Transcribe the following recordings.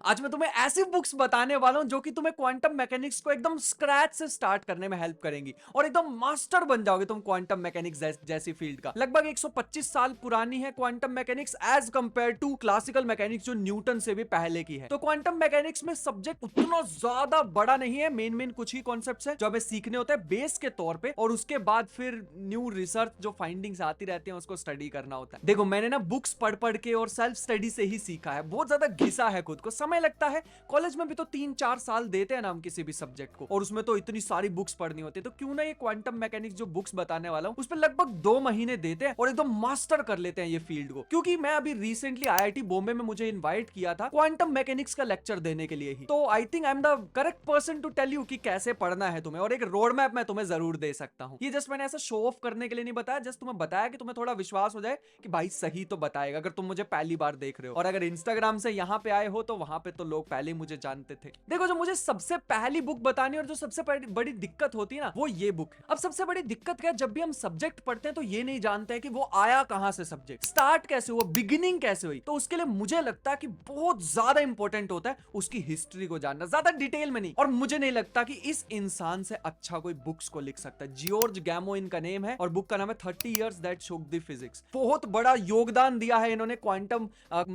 आज मैं तुम्हें ऐसी बुक्स बताने वाला हूं जो कि तुम्हें क्वांटम मैकेनिक्स को एकदम स्क्रैच से स्टार्ट करने में हेल्प करेंगी और एकदम मास्टर बन जाओगे तुम क्वांटम मैकेनिक्स जैसी फील्ड का। लगभग 125 साल पुरानी है quantum mechanics as compare to classical mechanics जो न्यूटन से भी पहले की है। तो क्वांटम मैकेनिक्स में सब्जेक्ट उतना ज्यादा बड़ा नहीं है, मेन कुछ ही कॉन्सेप्ट्स है जो हमें सीखने होते हैं बेस के तौर पे, और उसके बाद फिर न्यू रिसर्च जो फाइंडिंग्स आती रहती है उसको स्टडी करना होता है। देखो मैंने ना बुक्स पढ़ के और सेल्फ स्टडी से ही सीखा है, बहुत ज्यादा घिसा है खुद को, समय लगता है। कॉलेज में भी तो 3-4 साल देते हैं ना हम किसी भी सब्जेक्ट को, और उसमें तो इतनी सारी बुक्स पढ़नी होती है। तो क्यों ना ये क्वांटम मैकेनिक्स जो बुक्स बताने वाला हूं उस पर लगभग 2 महीने देते हैं और एकदम मास्टर कर लेते हैं ये फील्ड को। क्योंकि मैं अभी रिसेंटली आईआईटी बॉम्बे में मुझे इन्वाइट किया था क्वांटम मैकेनिक्स का लेक्चर देने के लिए ही। तो I think I am the correct person to tell you कि कैसे पढ़ना है तुम्हें, और एक रोड मैप मैं तुम्हें जरूर दे सकता हूं। ये जस्ट मैंने ऐसा शो ऑफ करने के लिए नहीं बताया, जस्ट तुम्हें बताया कि तुम्हें थोड़ा विश्वास हो जाए कि भाई सही तो बताएगा अगर तुम मुझे पहली बार देख रहे हो। और अगर इंस्टाग्राम से यहाँ पे आए हो तो वहां पे तो लोग पहले मुझे जानते थे। देखो जो मुझे सबसे पहली बुक बतानी और जो सबसे बड़ी दिक्कत होती है ना वो ये बुक है। अब सबसे बड़ी दिक्कत क्या है, जब भी हम सब्जेक्ट पढ़ते हैं तो ये नहीं जानते हैं कि वो आया कहां से, सब्जेक्ट स्टार्ट कैसे हुआ, बिगिनिंग कैसे हुई। तो उसके लिए मुझे लगता है कि बहुत ज्यादा इंपॉर्टेंट होता है उसकी हिस्ट्री को जानना, ज्यादा डिटेल में नहीं। और मुझे नहीं लगता कि इस इंसान से अच्छा कोई बुक्स को लिख सकता है। जियोर्ज गैमो इनका नेम है और बुक का नाम है 30 Years That Shook the Physics। बहुत बड़ा योगदान दिया है इन्होंने क्वांटम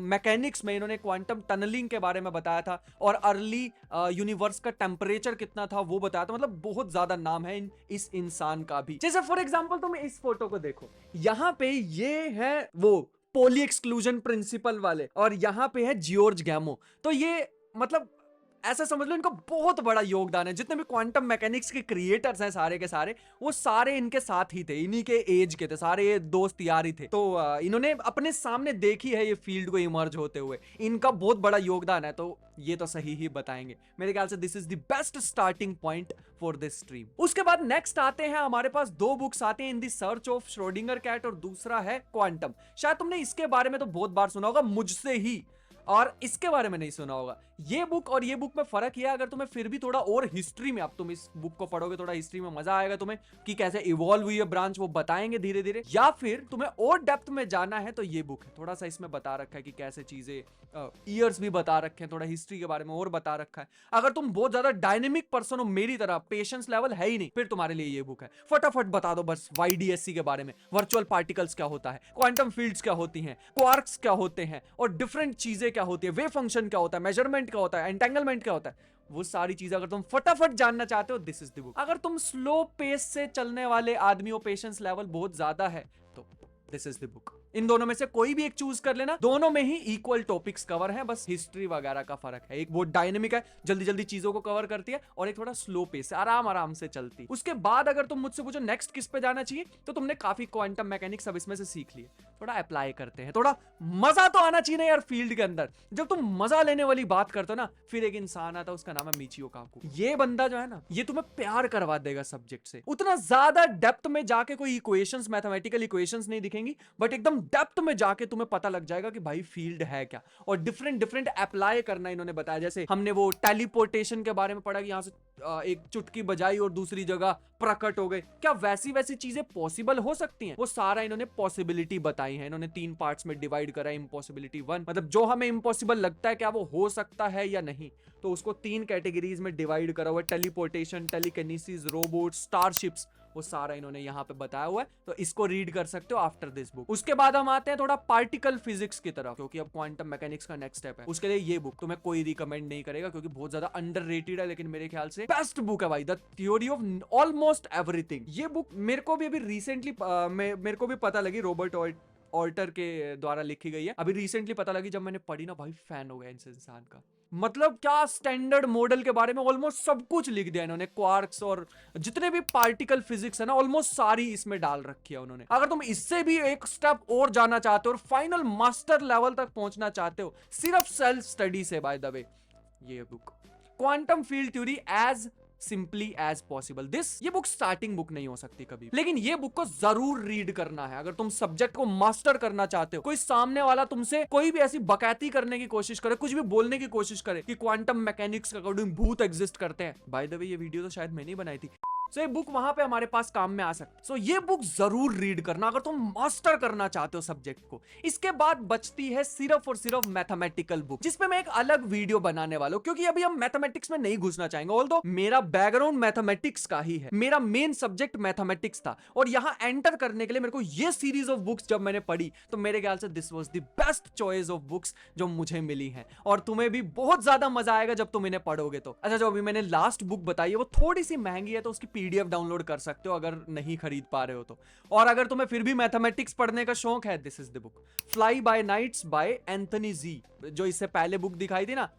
मैकेनिक्स में। इन्होंने क्वांटम टनलिंग के बारे में बताया था और अर्ली यूनिवर्स का टेम्परेचर कितना था वो बताया था। मतलब बहुत ज्यादा नाम है इस इंसान का भी। जैसे फॉर एग्जांपल तुम इस फोटो को देखो, यहां पे ये है वो पोली एक्सक्लूजन प्रिंसिपल वाले और यहां पे है जियोर्ज गैमो। तो ये मतलब ऐसा समझ लो इनका बहुत बड़ा योगदान है। जितने भी क्वांटम मैकेनिक्स के क्रिएटर्स हैं सारे के सारे, वो सारे इनके साथ ही थे, इन्हीं के एज के थे, सारे ये दोस्त यार ही थे। तो इन्होंने अपने सामने देखी है ये फील्ड को इमर्ज होते हुए, इनका बहुत बड़ा योगदान है। तो ये तो सही ही बताएंगे मेरे ख्याल से। This is the best starting point for this stream. उसके बाद नेक्स्ट आते हैं, हमारे पास 2 बुक्स आते हैं, in the search of Schrodinger cat और दूसरा है क्वांटम। शायद तुमने इसके बारे में तो बहुत बार सुना होगा मुझसे ही, और इसके बारे में नहीं सुना होगा। ये बुक और ये बुक में फर्क है, अगर तुम्हें फिर भी थोड़ा और हिस्ट्री में, अब तुम इस बुक को पढ़ोगे थोड़ा हिस्ट्री में मजा आएगा तुम्हें कि कैसे इवॉल्व हुई है ब्रांच, वो बताएंगे धीरे धीरे। या फिर तुम्हें और डेप्थ में जाना है तो ये बुक है, थोड़ा सा इसमें बता रखा है कि कैसे चीजें, ईयर्स भी बता रखे हैं, थोड़ा हिस्ट्री के बारे में और बता रखा है। अगर तुम बहुत ज्यादा डायनेमिक पर्सन हो मेरी तरह, पेशेंस लेवल है ही नहीं, फिर तुम्हारे लिए ये बुक है। फटाफट बता दो बस YDSC के बारे में, वर्चुअल पार्टिकल्स क्या होता है, क्वांटम फील्ड्स क्या होती हैं, क्वार्क्स क्या होते हैं, और डिफरेंट चीजें क्या होती है, वेव फंक्शन क्या होता है, मेजरमेंट क्या होता है, एंटेंगलमेंट क्या होता है, वो सारी चीजें अगर तुम फटाफट जानना चाहते हो दिस इज द बुक। अगर तुम स्लो पेस से चलने वाले आदमी हो, पेशेंस लेवल बहुत ज्यादा है, तो दिस इज द बुक। इन दोनों में से कोई भी एक चूज कर लेना, दोनों में ही इक्वल टॉपिक्स कवर है, बस हिस्ट्री वगैरह का फर्क है। एक बहुत डायनेमिक है, जल्दी जल्दी चीजों को कवर करती है, और एक थोड़ा स्लो पेस है, आराम आराम से चलती। उसके बाद अगर तुम मुझसे पूछो नेक्स्ट किस पे जाना चाहिए, तो तुमने काफी क्वांटम मैकेनिक्स अब इसमें से सीख लिए, थोड़ा अप्लाई करते हैं, थोड़ा मजा तो आना चाहिए ना यार फील्ड के अंदर। जब तुम मजा लेने वाली बात करते हो ना, फिर एक इंसान आता है, उसका नाम है मिचियो काकू। ये बंदा जो है ना, ये तुम्हें प्यार करवा देगा सब्जेक्ट से। उतना ज्यादा डेप्थ में जाके कोई इक्वेशंस, मैथमेटिकल इक्वेशंस नहीं दिखेंगी, बट एकदम डेप्थ में जाके तुम्हें पता लग जाएगा कि भाई फील्ड है क्या, और डिफरेंट डिफरेंट अप्लाई करना इन्होंने बताया। जैसे हमने वो टेलीपोर्टेशन के बारे में पढ़ा कि यहां से एक चुटकी बजाई और दूसरी जगह प्रकट हो गए, क्या वैसी वैसी चीजें पॉसिबल हो सकती हैं, वो सारा इन्होंने पॉसिबिलिटी बताई है। इन्होंने 3 पार्ट्स में डिवाइड करा है। इम्पॉसिबिलिटी 1 मतलब जो हमें इम्पॉसिबल लगता है क्या वो हो सकता है या नहीं, तो उसको 3 कैटेगरीज में डिवाइड करा हुआ है, टेलीपोर्टेशन, टेलीकिनेसिस, रोबोट, स्टारशिप्स, वो सारा इन्होंने यहाँ पे बताया हुआ है। तो इसको रीड कर सकते हो आफ्टर दिस बुक। उसके बाद हम आते हैं थोड़ा पार्टिकल फिजिक्स की तरफ, क्योंकि अब क्वांटम मैकेनिक्स का नेक्स्ट स्टेप है। उसके लिए ये बुक तुम्हें कोई रिकमेंड नहीं करेगा क्योंकि बहुत ज्यादा अंडररेटेड है, लेकिन मेरे ख्याल से बेस्ट बुक है भाई, the theory of almost everything. ये बुक मेरे को भी अभी रिसेंटली मेरे को भी पता लगी, रॉबर्ट ऑल्टर के द्वारा लिखी गई है। अभी रिसेंटली पता लगी, जब मैंने पढ़ी ना भाई फैन हो गया इस इंसान का। मतलब क्या स्टैंडर्ड मॉडल के बारे में ऑलमोस्ट सब कुछ लिख दिया इन्होंने, क्वार्क्स और जितने भी पार्टिकल फिजिक्स है ना ऑलमोस्ट सारी इसमें डाल रखी है उन्होंने। अगर तुम इससे भी एक स्टेप और जाना चाहते हो और फाइनल मास्टर लेवल तक पहुंचना चाहते हो सिर्फ सेल्फ स्टडी से, बाय द वे ये book quantum field theory as simply as possible. ये बुक स्टार्टिंग बुक नहीं हो सकती कभी, लेकिन ये बुक को जरूर रीड करना है अगर तुम सब्जेक्ट को मास्टर करना चाहते हो। कोई सामने वाला तुमसे कोई भी ऐसी बकैती करने की कोशिश करे, कुछ भी बोलने की कोशिश करे कि क्वांटम मैकेनिक्स के अकॉर्डिंग भूत एग्जिस्ट करते हैं, बाय द वे ये वीडियो तो शायद मैंने ही बनाई थी, सो ये बुक वहां पे हमारे पास काम में आ सकती है। सो ये बुक जरूर रीड करना अगर तुम मास्टर करना चाहते हो सब्जेक्ट को। इसके बाद बचती है सिर्फ और सिर्फ मैथमेटिकल बुक, जिसपे मैं एक अलग वीडियो बनाने वाला हूं, क्योंकि अभी हम मैथमेटिक्स में नहीं घुसना चाहेंगे। ऑल्दो मेरा बैकग्राउंड मैथमेटिक्स का ही है, मेरा मेन सब्जेक्ट मैथमेटिक्स था, और यहां एंटर करने के लिए मेरे को ये सीरीज ऑफ बुक्स जब मैंने पढ़ी तो मेरे ख्याल से this was the best choice of books जो मुझे मिली है, और तुम्हें भी बहुत ज्यादा मजा आएगा जब तुम इन्हें पढ़ोगे तो। अच्छा, जो अभी मैंने लास्ट बुक बताई है वो थोड़ी सी महंगी है, तो उसकी पीडीएफ डाउनलोड कर सकते हो अगर नहीं खरीद पा रहे हो तो। और अगर तुम्हें फिर भी मैथमेटिक्स पढ़ने का शौक है, this is the book, fly by nights by Anthony ji. जो इससे पहले बुक दिखाई थी ना,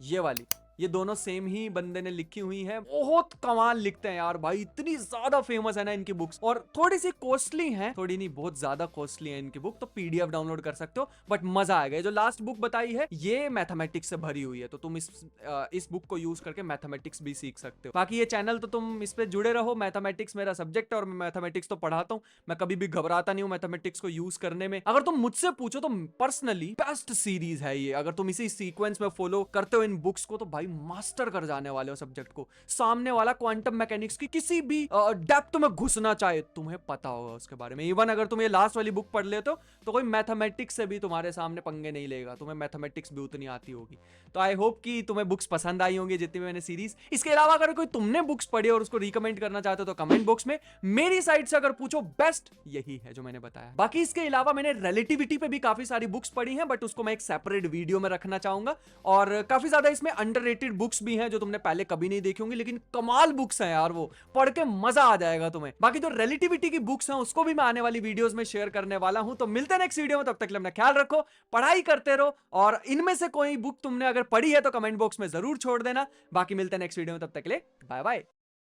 ये वाली, ये दोनों सेम ही बंदे ने लिखी हुई है। बहुत कमाल लिखते हैं यार भाई, इतनी ज्यादा फेमस है ना इनकी बुक्स, और थोड़ी सी कॉस्टली है, थोड़ी नहीं बहुत ज्यादा कॉस्टली है इनकी बुक, तो पीडीएफ डाउनलोड कर सकते हो, बट मजा आएगा। ये जो लास्ट बुक बताई है ये मैथमेटिक्स से भरी हुई है, तो तुम इस बुक को यूज करके मैथमेटिक्स भी सीख सकते हो। बाकी ये चैनल तो तुम इस पे जुड़े रहो, मैथमेटिक्स मेरा सब्जेक्ट है और मैं मैथमेटिक्स तो पढ़ाता हूँ, मैं कभी भी घबराता नहीं हूँ मैथमेटिक्स को यूज करने में। अगर तुम मुझसे पूछो तो पर्सनली बेस्ट सीरीज है ये, अगर तुम इसी सीक्वेंस में फॉलो करते हो इन बुक्स को तो भाई मास्टर कर जाने वाले हो सब्जेक्ट को। सामने वाला क्वांटम मैकेनिक्स की किसी भी डेप्थ में घुसना चाहे तुम्हें पता होगा उसके बारे में। इवन अगर तुम ये लास्ट वाली बुक पढ़ लेते हो तो कोई मैथमेटिक्स से भी तुम्हारे सामने पंगे नहीं लेगा, तुम्हें मैथमेटिक्स भी उतनी आती होगी। तो आई होप कि तुम्हें बुक्स पसंद आई होंगी जितनी मैंने सीरीज। इसके अलावा अगर कोई तुमने बुक्स पढ़ी और उसको रिकमेंड करना चाहते हो तो कमेंट बॉक्स में मेरी साइड से अगर पूछो बेस्ट यही है जो मैंने बताया। बाकी इसके अलावा मैंने रिलेटिविटी पे भी काफी सारी बुक्स पढ़ी हैं, बट उसको मैं एक सेपरेट वीडियो में रखना चाहूंगा। और काफी ज्यादा इसमें अंडररेटेड बुक्स भी हैं जो तुमने पहले कभी नहीं देखी होंगी, लेकिन कमाल बुक्स हैं यार, वो पढ़ के मजा आ जाएगा तुम्हें। बाकी जो रिलेटिविटी की बुक्स हैं उसको भी मैं आने वाली वीडियोस में शेयर करने वाला हूं। तो मिलते हैं नेक्स्ट वीडियो में, तब तक के लिए अपना ख्याल रखो, पढ़ाई करते रहो, और इनमें से कोई बुक तुमने अगर पढ़ी है तो कमेंट बॉक्स में जरूर छोड़ देना। बाकी मिलते हैं नेक्स्ट वीडियो में, तब तक के लिए बाय बाय।